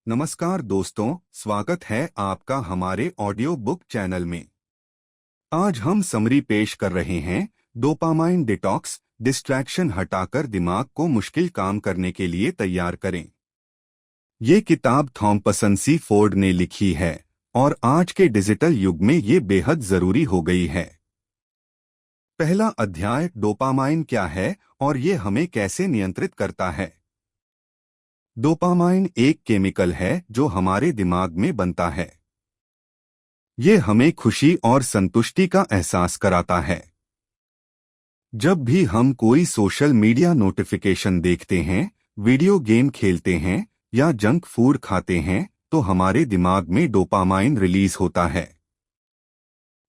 नमस्कार दोस्तों, स्वागत है आपका हमारे ऑडियो बुक चैनल में। आज हम समरी पेश कर रहे हैं डोपामाइन डिटॉक्स, डिस्ट्रैक्शन हटाकर दिमाग को मुश्किल काम करने के लिए तैयार करें। ये किताब थॉमपसन सी फोर्ड ने लिखी है और आज के डिजिटल युग में ये बेहद जरूरी हो गई है। पहला अध्याय, डोपामाइन क्या है और ये हमें कैसे नियंत्रित करता है। डोपामाइन एक केमिकल है जो हमारे दिमाग में बनता है। ये हमें खुशी और संतुष्टि का एहसास कराता है। जब भी हम कोई सोशल मीडिया नोटिफिकेशन देखते हैं, वीडियो गेम खेलते हैं या जंक फूड खाते हैं तो हमारे दिमाग में डोपामाइन रिलीज होता है।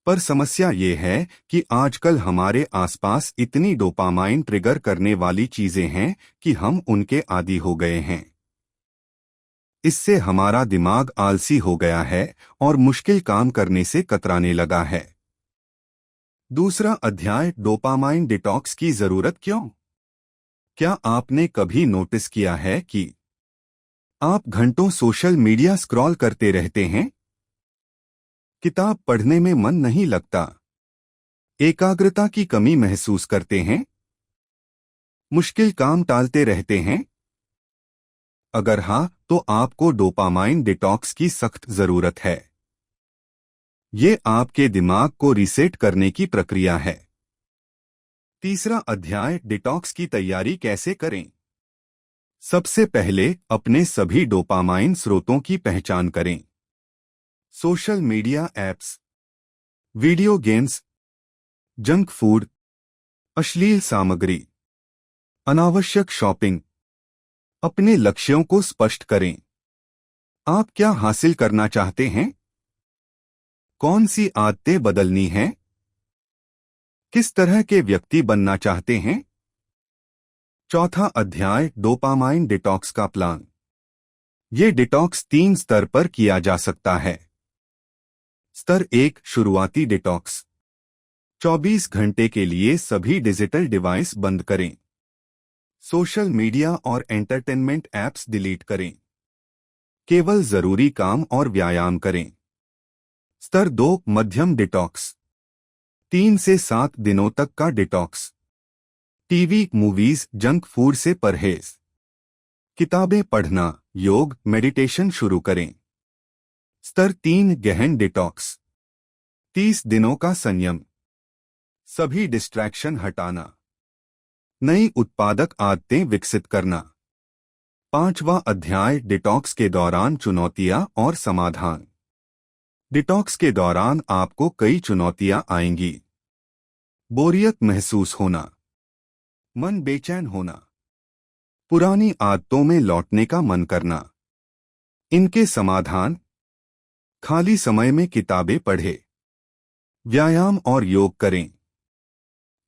पर समस्या ये है कि आजकल हमारे आसपास इतनी डोपामाइन ट्रिगर करने वाली चीजें हैं कि हम उनके आदी हो गए हैं। इससे हमारा दिमाग आलसी हो गया है और मुश्किल काम करने से कतराने लगा है। दूसरा अध्याय, डोपामाइन डिटॉक्स की जरूरत क्यों। क्या आपने कभी नोटिस किया है कि आप घंटों सोशल मीडिया स्क्रॉल करते रहते हैं? किताब पढ़ने में मन नहीं लगता, एकाग्रता की कमी महसूस करते हैं, मुश्किल काम टालते रहते हैं? अगर हाँ, तो आपको डोपामाइन डिटॉक्स की सख्त जरूरत है। ये आपके दिमाग को रीसेट करने की प्रक्रिया है। तीसरा अध्याय, डिटॉक्स की तैयारी कैसे करें। सबसे पहले अपने सभी डोपामाइन स्रोतों की पहचान करें। Social media apps, video games, junk food, अश्लील सामग्री, अनावश्यक शॉपिंग। अपने लक्ष्यों को स्पष्ट करें। आप क्या हासिल करना चाहते हैं? कौन सी आदतें बदलनी हैं? किस तरह के व्यक्ति बनना चाहते हैं? चौथा अध्याय, डोपामाइन डिटॉक्स का प्लान। ये डिटॉक्स 3 स्तर पर किया जा सकता है। स्तर 1, शुरुआती डिटॉक्स। 24 घंटे के लिए सभी डिजिटल डिवाइस बंद करें। सोशल मीडिया और एंटरटेनमेंट ऐप्स डिलीट करें। केवल जरूरी काम और व्यायाम करें। स्तर 2, मध्यम डिटॉक्स। 3 से 7 दिनों तक का detox. TV, movies, junk food से परहेज। किताबें पढ़ना, योग, मेडिटेशन शुरू करें। स्तर 3, गहन डिटॉक्स। 30 दिनों का संयम। सभी डिस्ट्रैक्शन हटाना, नई उत्पादक आदतें विकसित करना। पांचवा अध्याय, डिटॉक्स के दौरान चुनौतियां और समाधान। डिटॉक्स के दौरान आपको कई चुनौतियां आएंगी। बोरियत महसूस होना, मन बेचैन होना, पुरानी आदतों में लौटने का मन करना। इनके समाधान, खाली समय में किताबें पढ़ें, व्यायाम और योग करें,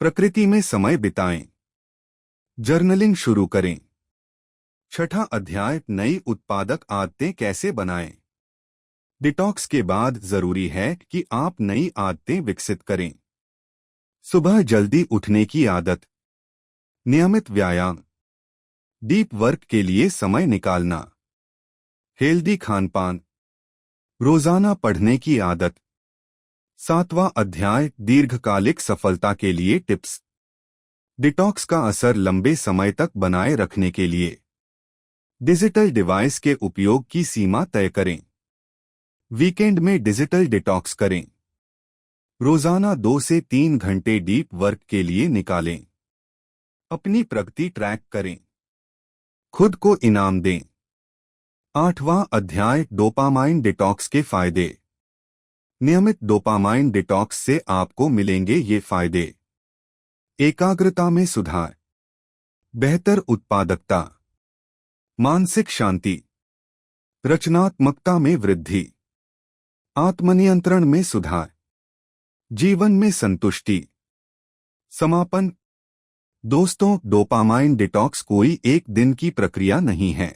प्रकृति में समय बिताएं, जर्नलिंग शुरू करें। छठा अध्याय, नई उत्पादक आदतें कैसे बनाएं। डिटॉक्स के बाद जरूरी है कि आप नई आदतें विकसित करें। सुबह जल्दी उठने की आदत, नियमित व्यायाम, डीप वर्क के लिए समय निकालना, हेल्दी खानपान, रोजाना पढ़ने की आदत। 7वां अध्याय, दीर्घकालिक सफलता के लिए टिप्स। डिटॉक्स का असर लंबे समय तक बनाए रखने के लिए डिजिटल डिवाइस के उपयोग की सीमा तय करें। वीकेंड में डिजिटल डिटॉक्स करें। रोजाना 2 से 3 घंटे डीप वर्क के लिए निकालें। अपनी प्रगति ट्रैक करें। खुद को इनाम दें। 8वां अध्याय, डोपामाइन डिटॉक्स के फायदे। नियमित डोपामाइन डिटॉक्स से आपको मिलेंगे ये फायदे। एकाग्रता में सुधार, बेहतर उत्पादकता, मानसिक शांति, रचनात्मकता में वृद्धि, आत्मनियंत्रण में सुधार, जीवन में संतुष्टि। समापन। दोस्तों, डोपामाइन डिटॉक्स कोई एक दिन की प्रक्रिया नहीं है।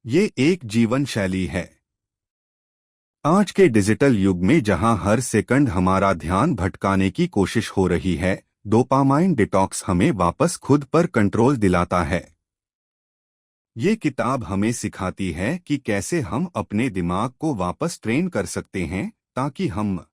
ये एक जीवन शैली है। आज के डिजिटल युग में जहां हर सेकंड हमारा ध्यान भटकाने की कोशिश हो रही है, डोपामाइन डिटॉक्स हमें वापस खुद पर कंट्रोल दिलाता है। ये किताब हमें सिखाती है कि कैसे हम अपने दिमाग को वापस ट्रेन कर सकते हैं ताकि हम